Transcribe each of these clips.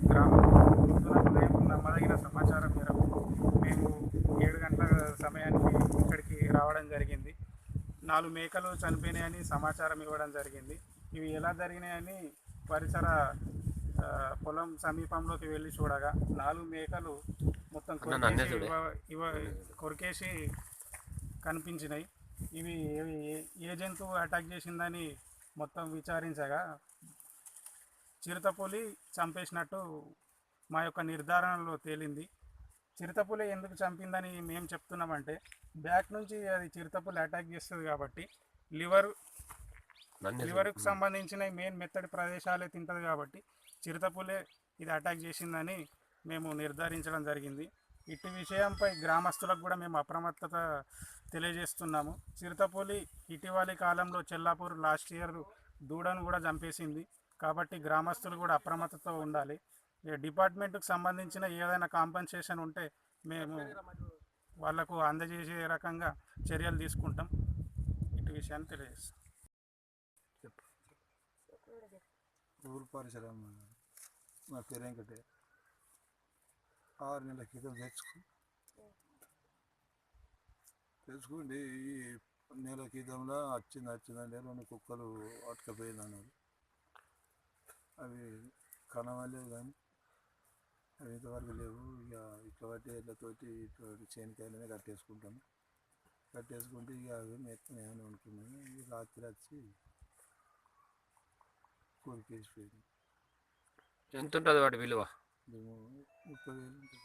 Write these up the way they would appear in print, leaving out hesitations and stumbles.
గ్రామం పొద్దున ఉదయం నమ్మదగిన సమాచారం మేరకు మేము 7 గంటల సమయానికి ఇక్కడికి రావడం జరిగింది. 4 మేకలు చనిపోయినాయని సమాచారం ఇవ్వడం జరిగింది. ఇవి ఎలా జరిగినాయని పరిసర పొలం సమీపంలోకి వెళ్ళి చూడగా 4 మేకలు మొత్తం కొరికేసి కనిపించినాయి. ఇవి ఏ జంతువు అటాక్ చేసిందని మొత్తం విచారించగా చిరుతపులి చంపేసినట్టు మా యొక్క నిర్ధారణలో తేలింది. చిరుతపులి ఎందుకు చంపిందని మేము చెప్తున్నామంటే, బ్యాక్ నుంచి అది చిరుతపులి అటాక్ చేస్తుంది కాబట్టి లివర్కు సంబంధించిన మెయిన్ మెత్తడి ప్రదేశాలే తింటుంది కాబట్టి చిరుతపులే ఇది అటాక్ చేసిందని మేము నిర్ధారించడం జరిగింది. ఇట్టి విషయంపై గ్రామస్తులకు కూడా మేము అప్రమత్తత తెలియజేస్తున్నాము. చిరుతపులి ఇటీవలి కాలంలో చెల్లాపూర్ లాస్ట్ ఇయర్ దూడను కూడా చంపేసింది కాబట్టి గ్రామస్తులు కూడా అప్రమత్తతో ఉండాలి. డిపార్ట్మెంట్కి సంబంధించిన ఏదైనా కాంపన్సేషన్ ఉంటే మేము వాళ్లకు అందజేసే రకంగా చర్యలు తీసుకుంటాం. ఇటు విషయాన్ని తెలియజేస్తాం. ఊరు పరిసరం నా పేరు వెంకటే. 6 నెలల క్రితం తెచ్చుకోండి. ఈ నెల క్రితంలో వచ్చిందంటే 2 కుక్కలు అటుకపోయింది అన్నారు. అవి కనవలేదు కానీ అవి ఇంతవరకు లేవు. ఇక ఇట్లా బట్టి ఇళ్ళతోటి ఇటువంటి చేనికాయలనే కట్టేసుకుంటే ఇక అవి మెత్తనేమని అనుకున్నాను. ఇక రాత్రి వచ్చి కొరికేసిపోయింది. ఎంత ఉంటుంది వాటి విలువ? 30,000 ఉంటుంది.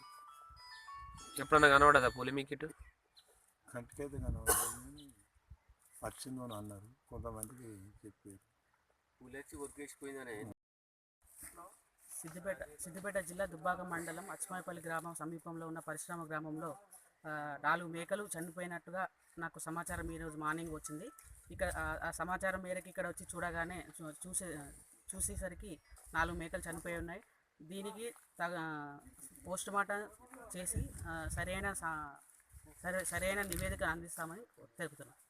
ఎప్పుడన్నా కనబడదా పులి మీకు ఇటు? కంటికైతే కనబడదు కానీ వచ్చిందో అని అన్నారు. కొంతమందికి చెప్పారు పులి వచ్చి కొరికేసిపోయిందనే. సిద్దిపేట జిల్లా దుబ్బాక మండలం అచ్చమాయపల్లి గ్రామం సమీపంలో ఉన్న పరిశ్రమ గ్రామంలో 4 మేకలు చనిపోయినట్టుగా నాకు సమాచారం ఈరోజు మార్నింగ్ వచ్చింది. ఇక్కడ ఆ సమాచారం మేరకు ఇక్కడ వచ్చి చూడగానే చూసేసరికి 4 మేకలు చనిపోయి ఉన్నాయి. దీనికి పోస్ట్ మార్టం చేసి సరైన నివేదిక అందిస్తామని తెలుపుతున్నాను.